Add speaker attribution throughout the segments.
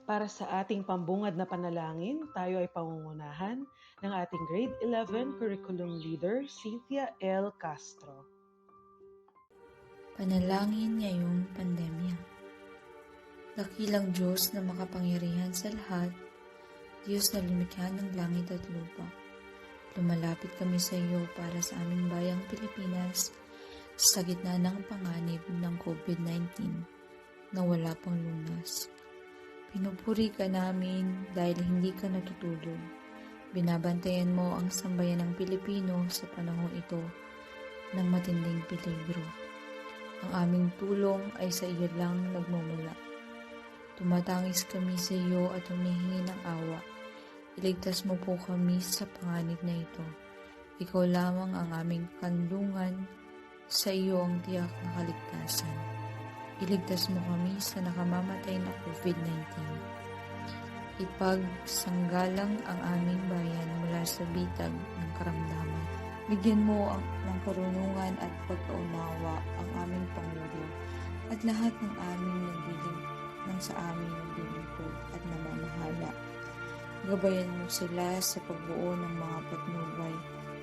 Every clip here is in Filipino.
Speaker 1: Para sa ating pambungad na panalangin, tayo ay pangungunahan ng ating Grade 11 Curriculum Leader, Cynthia L. Castro.
Speaker 2: Panalangin ngayong pandemya. Dakilang Diyos na makapangyarihan sa lahat, Diyos na lumikha ng langit at lupa. Lumalapit kami sa iyo para sa aming bayang Pilipinas sa gitna ng panganib ng COVID-19 na wala pang lunas. Pinupuri ka namin dahil hindi ka natutulog. Binabantayan mo ang sambayan ng Pilipino sa panahong ito ng matinding peligro. Ang aming tulong ay sa iyo lang nagmumula. Tumatangis kami sa iyo at humihingi ng awa. Iligtas mo po kami sa panganib na ito. Ikaw lamang ang aming kanlungan, sa iyo ang tiyak na kaligtasan. Iligtas mo kami sa nakamamatay na COVID-19. Ipagsanggalang ang aming bayan mula sa bitag ng karamdaman. Bigyan mo ng karunungan at pagkaunawa ang aming Pangulo at lahat ng sa aming naglilingkod at namamahala. Gabayan mo sila sa pagbuo ng mga patnubay,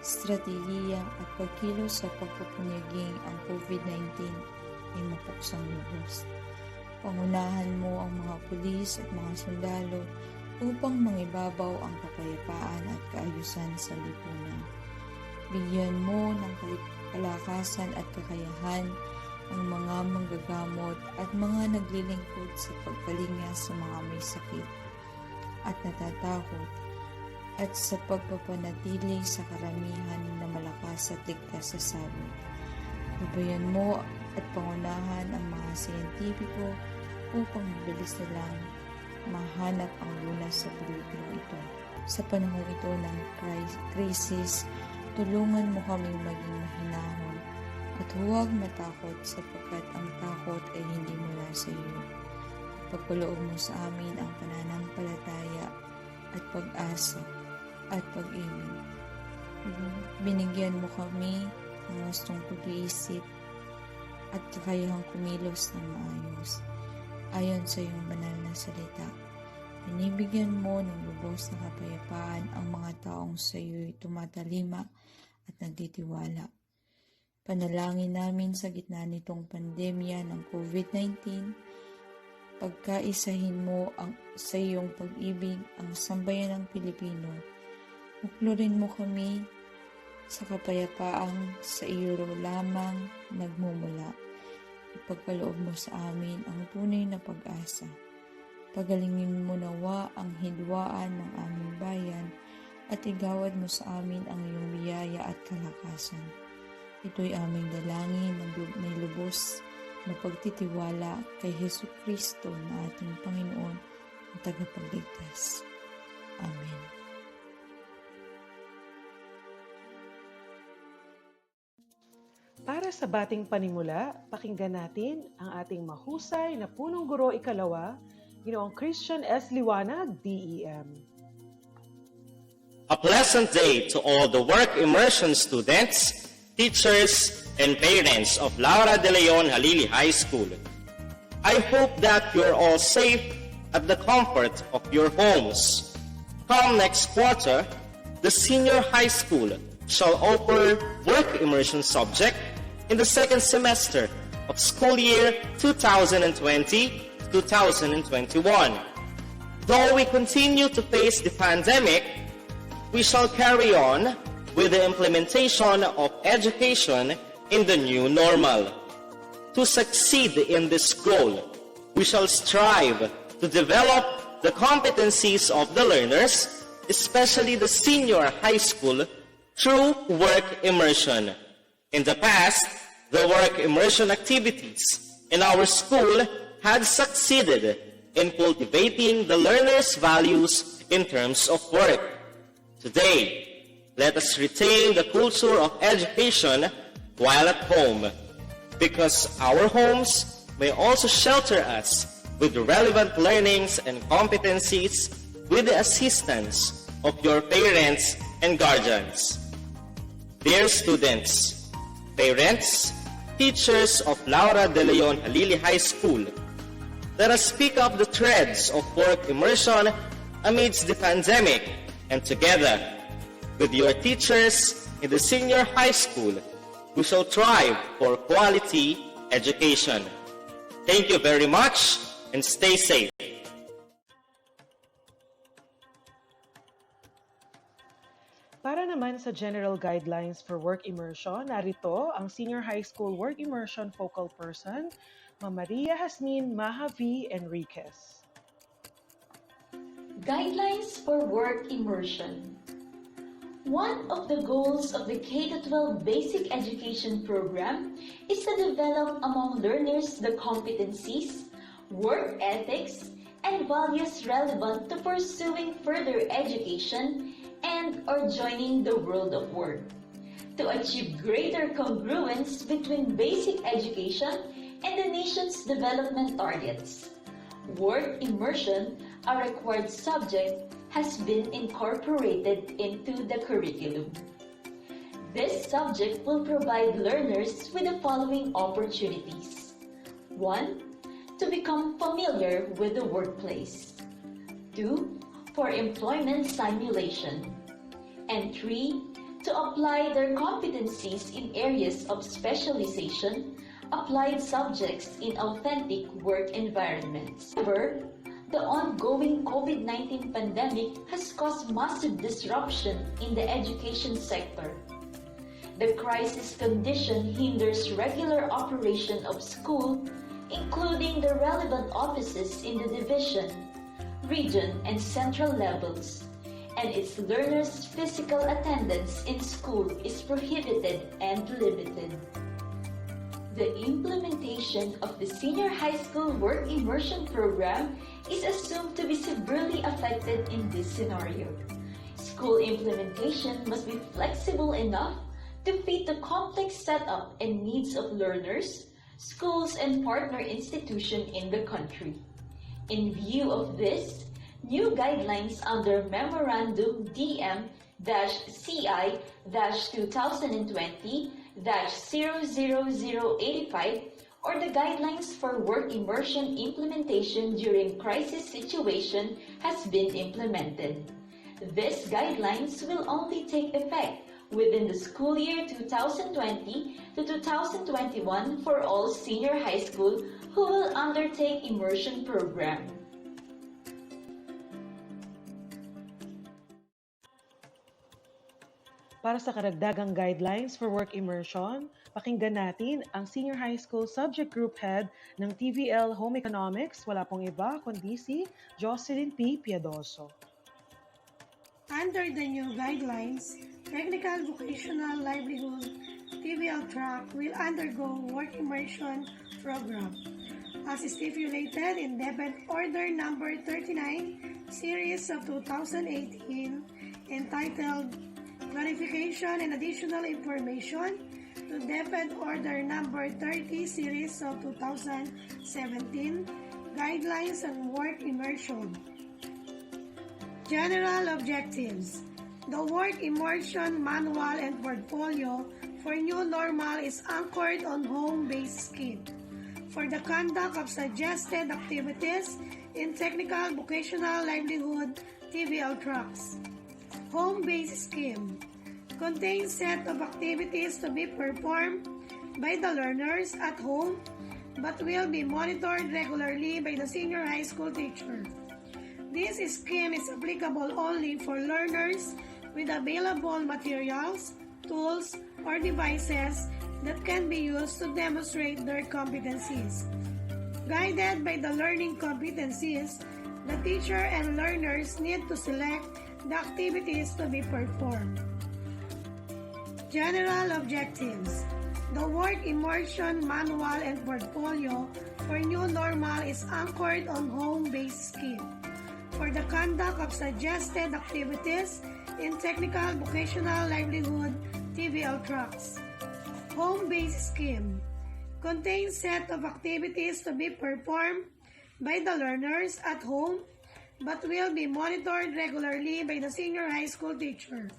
Speaker 2: strategiya at pagkilos sa pagpapunyaging ang COVID-19 ay mapuksang lubos. Pangunahan mo ang mga pulis at mga sundalo upang mangibabaw ang kapayapaan at kaayusan sa lipunan. Bigyan mo ng kalakasan at kakayahan ang mga manggagamot at mga naglilingkod sa pagkalinga sa mga may sakit at natatakot at sa pagpapanatili sa karamihan na malakas at ligtas sa sabot. Gabayan mo at pangunahan ang mga siyentipiko upang mabilis nilang mahanap ang lunas sa peligro ito. Sa panahon ito ng krisis, tulungan mo kaming maging mahinahon at huwag matakot sapagkat ang takot ay hindi mula sa iyo. Pagkaloob mo sa amin ang pananampalataya at pag-asa at pag-ibig. Binigyan mo kami ng wastong pag-iisip at kakayahang kumilos ng maayos. Ayon sa iyong banal na salita, binibigyan mo ng lubos na kapayapaan ang mga taong sa iyo'y tumatalima at nagtitiwala. Panalangin namin sa gitna nitong pandemya ng COVID-19, pagkaisahin mo sa iyong pag-ibig ang sambayan ng Pilipino. Muklurin mo kami sa kapayapaang sa iyo lamang nagmumula. Ipagkaloob mo sa amin ang tunay na pag-asa. Pagalingin mo nawa ang hidwaan ng aming bayan at igawad mo sa amin ang iyong biyaya at kalakasan. Ito'y aming dalangin ng may lubos na pagtitiwala kay Jesucristo na ating Panginoon at tagapagligtas. Amen.
Speaker 1: Para sa bating panimula, pakinggan natin ang ating mahusay na punong guro ikalawa, Ngayong Khristian S. Liwanag, DEM.
Speaker 3: A pleasant day to all the Work Immersion students, teachers, and parents of Laura de Leon Halili High School. I hope that you're all safe at the comfort of your homes. Come next quarter, the senior high school shall offer Work Immersion subject in the second semester of school year 2020-2021. Though we continue to face the pandemic, we shall carry on with the implementation of education in the new normal. To succeed in this goal, we shall strive to develop the competencies of the learners, especially the senior high school, through Work Immersion. In the past, the Work Immersion activities in our school had succeeded in cultivating the learners' values in terms of work. Today, let us retain the culture of education while at home, because our homes may also shelter us with relevant learnings and competencies with the assistance of your parents and guardians. Dear students, parents, teachers of Laura de Leon Halili High School, Let us pick up the threads of work immersion amidst the pandemic, and together with your teachers in the senior high school, we shall strive for quality education. Thank you very much and stay safe.
Speaker 1: Para naman sa general guidelines for work immersion, narito ang Senior High School Work Immersion Focal Person, Maria Jasmine Maha V. Enriquez.
Speaker 4: Guidelines for Work Immersion. One of the goals of the K-12 Basic Education Program is to develop among learners the competencies, work ethics, and values relevant to pursuing further education and/or joining the world of work. To achieve greater congruence between basic education and the nation's development targets, work immersion, a required subject, has been incorporated into the curriculum. This subject will provide learners with the following opportunities. 1. To become familiar with the workplace. 2. For employment simulation. And 3. To apply their competencies in areas of specialization, applied subjects in authentic work environments. However, the ongoing COVID-19 pandemic has caused massive disruption in the education sector. The crisis condition hinders regular operation of school, including the relevant offices in the division, region, and central levels, and its learners' physical attendance in school is prohibited and limited. The implementation of the Senior High School Work Immersion Program is assumed to be severely affected in this scenario. School implementation must be flexible enough to fit the complex setup and needs of learners, schools, and partner institutions in the country. In view of this, new guidelines under Memorandum DM-CI-2020-00085 or the Guidelines for Work Immersion Implementation during Crisis Situation has been implemented. These guidelines will only take effect within the school year 2020 to 2021 for all senior high school who will undertake immersion program.
Speaker 1: Para sa karagdagang guidelines for work immersion, pakinggan natin ang Senior High School Subject Group Head ng TVL Home Economics, wala pong iba kundi si Jocelyn P. Piadoso.
Speaker 5: Under the new guidelines, Technical Vocational Livelihood TVL track will undergo work immersion program as stipulated in Debit Order Number 39, Series of 2018, entitled Clarification and Additional Information to Debit Order Number 30, Series of 2017, Guidelines on Work Immersion. General Objectives. The Work Immersion Manual and Portfolio for New Normal is anchored on home-based scheme for the conduct of suggested activities in Technical Vocational Livelihood TVL tracks. Home-based scheme contains set of activities to be performed by the learners at home but will be monitored regularly by the senior high school teacher. This scheme is applicable only for learners with available materials, tools, or devices that can be used to demonstrate their competencies. Guided by the learning competencies, the teacher and learners need to select the activities to be performed. General Objectives. The Work Immersion Manual and Portfolio for New Normal is anchored on home-based scheme for the conduct of suggested activities in Technical Vocational Livelihood TVL tracks. Home-based scheme contains set of activities to be performed by the learners at home but will be monitored regularly by the senior high school teacher.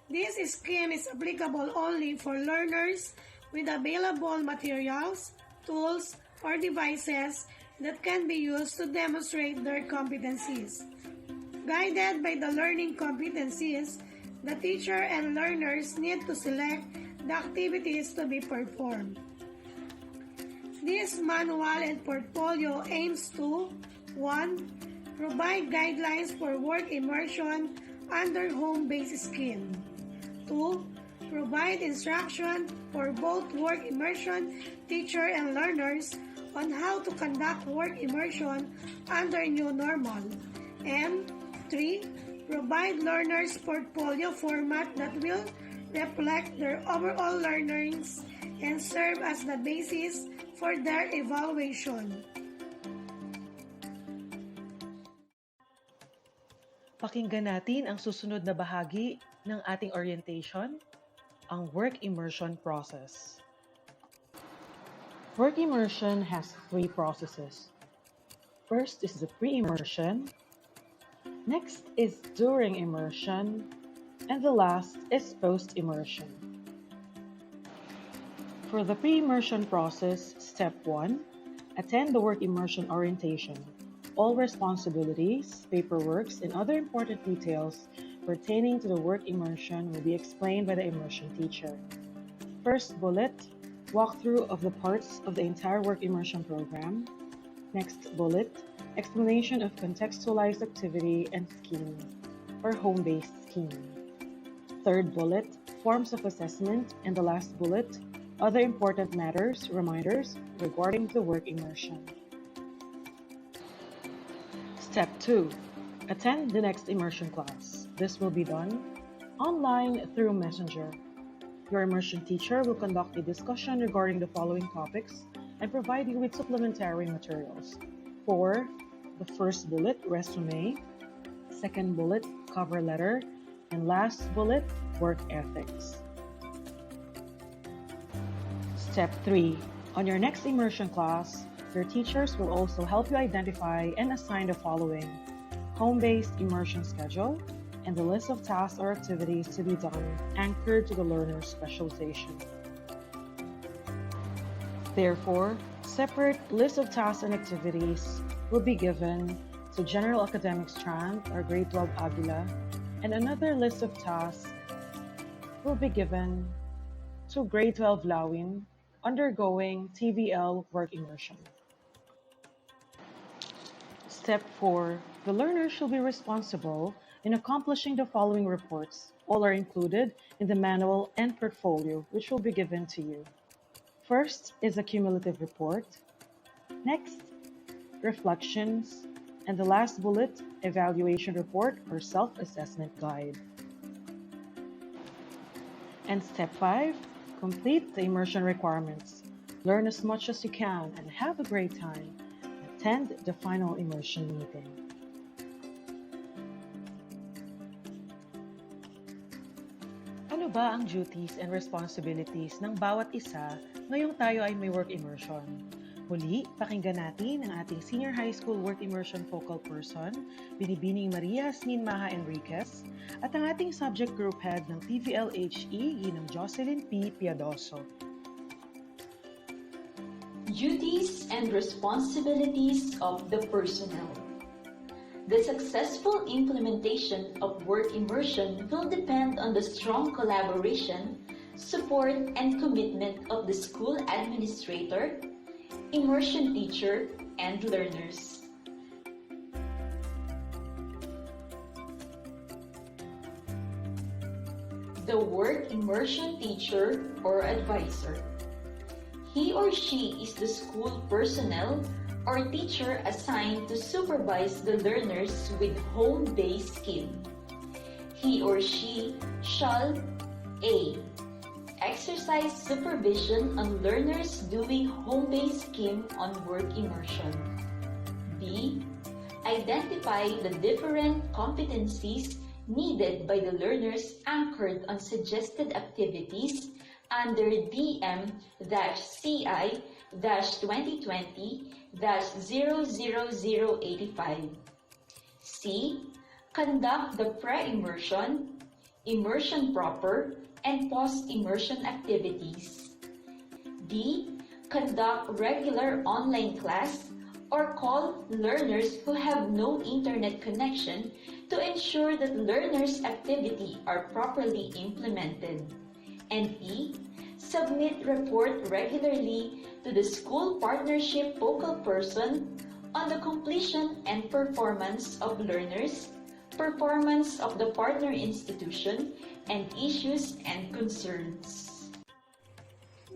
Speaker 5: This scheme is applicable only for learners with available materials, tools, or devices that can be used to demonstrate their competencies. Guided by the learning competencies, the teacher and learners need to select the activities to be performed. This manual and portfolio aims to 1. Provide guidelines for work immersion under home-based scheme. 2. Provide instruction for both work immersion teacher and learners on how to conduct work immersion under new normal. And 3. Provide learners portfolio format that will reflect their overall learnings and serve as the basis for their evaluation.
Speaker 1: Pakinggan natin ang susunod na bahagi ng ating orientation, ang work immersion process. Work immersion has 3 processes. First is the pre-immersion, next is during immersion, and the last is post-immersion. For the pre-immersion process, step 1, attend the work immersion orientation. All responsibilities, paperworks, and other important details pertaining to the work immersion will be explained by the immersion teacher. First bullet, walkthrough of the parts of the entire work immersion program. Next bullet, explanation of contextualized activity and scheme, or home-based scheme. Third bullet, forms of assessment, and the last bullet, other important matters, reminders regarding the work immersion. Step 2. Attend the next immersion class. This will be done online through Messenger. Your immersion teacher will conduct a discussion regarding the following topics and provide you with supplementary materials. For the first bullet, resume. Second bullet, cover letter. And last bullet, work ethics. Step 3. On your next immersion class, your teachers will also help you identify and assign the following: home-based immersion schedule and the list of tasks or activities to be done anchored to the learner's specialization. Therefore, separate list of tasks and activities will be given to General Academic Strand or Grade 12 Agila, and another list of tasks will be given to Grade 12 Lawin undergoing TVL work immersion. Step 4. The learner shall be responsible in accomplishing the following reports. All are included in the manual and portfolio, which will be given to you. First is a cumulative report. Next, reflections. And the last bullet, evaluation report or self-assessment guide. And step 5, complete the immersion requirements. Learn as much as you can and have a great time. Attend the final immersion meeting. Ano ba ang duties and responsibilities ng bawat isa ngayong tayo ay may work immersion? Muli, pakinggan natin ang ating Senior High School Work Immersion Focal Person, Binibining Maria Smin Maha Enriquez, at ang ating Subject Group Head ng TVL-HE, Ginang Jocelyn P. Piadoso.
Speaker 4: Duties and responsibilities of the personnel. The successful implementation of work immersion will depend on the strong collaboration, support, and commitment of the school administrator, immersion teacher, and learners. The work immersion teacher or advisor. He or she is the school personnel or teacher assigned to supervise the learners with home-based scheme. He or she shall A. Exercise supervision on learners doing home-based scheme on work immersion. B. Identify the different competencies needed by the learners anchored on suggested activities under DM-CI-2020-00085. C. Conduct the pre-immersion, immersion proper, and post-immersion activities. D. Conduct regular online class or call learners who have no internet connection to ensure that learners' activity are properly implemented. And E. Submit report regularly to the school partnership focal person on the completion and performance of learners, performance of the partner institution, and issues and concerns.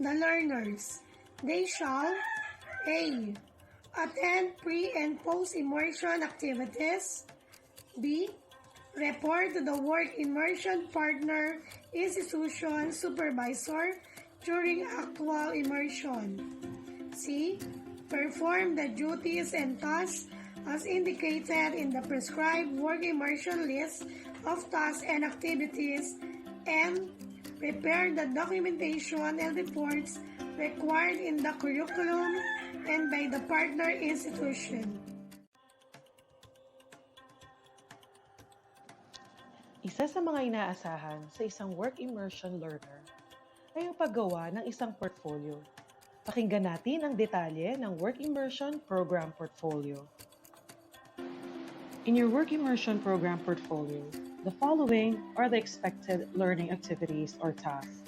Speaker 5: The learners, they shall A. Attend pre- and post-immersion activities. B. Report to the work immersion partner institution supervisor during actual immersion. C. Perform the duties and tasks as indicated in the prescribed work immersion list of tasks and activities, and prepare the documentation and reports required in the curriculum and by the partner institution.
Speaker 1: Isa sa mga inaasahan sa isang work immersion learner ay ang paggawa ng isang portfolio. Pakinggan natin ang detalye ng Work Immersion Program Portfolio. In your Work Immersion Program Portfolio, the following are the expected learning activities or tasks.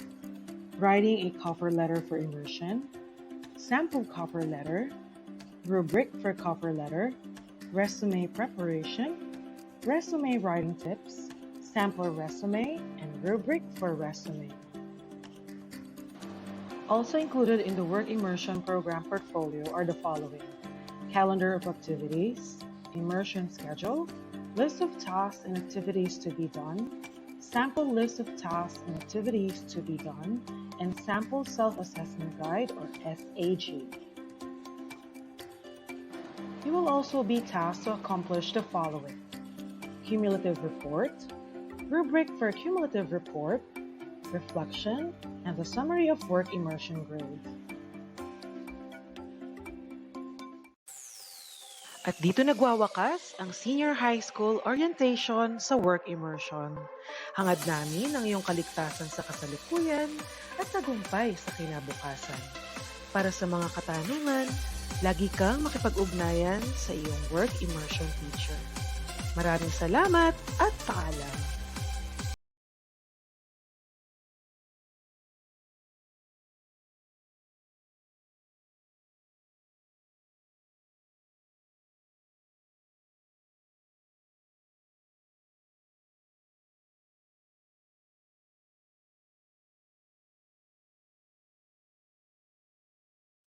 Speaker 1: Writing a cover letter for immersion, sample cover letter, rubric for cover letter, resume preparation, resume writing tips, sample resume, and rubric for resume. Also included in the Work Immersion Program Portfolio are the following: calendar of activities, immersion schedule, list of tasks and activities to be done, sample list of tasks and activities to be done, and sample self-assessment guide or SAG. You will also be tasked to accomplish the following: cumulative report, rubric for cumulative report, reflection, and the summary of work immersion grades. At dito nagwawakas ang Senior High School Orientation sa Work Immersion. Hangad namin ang iyong kaligtasan sa kasalukuyan at tagumpay sa kinabukasan. Para sa mga katanungan, lagi kang makipag-ugnayan sa iyong Work Immersion teacher. Maraming salamat at paalam!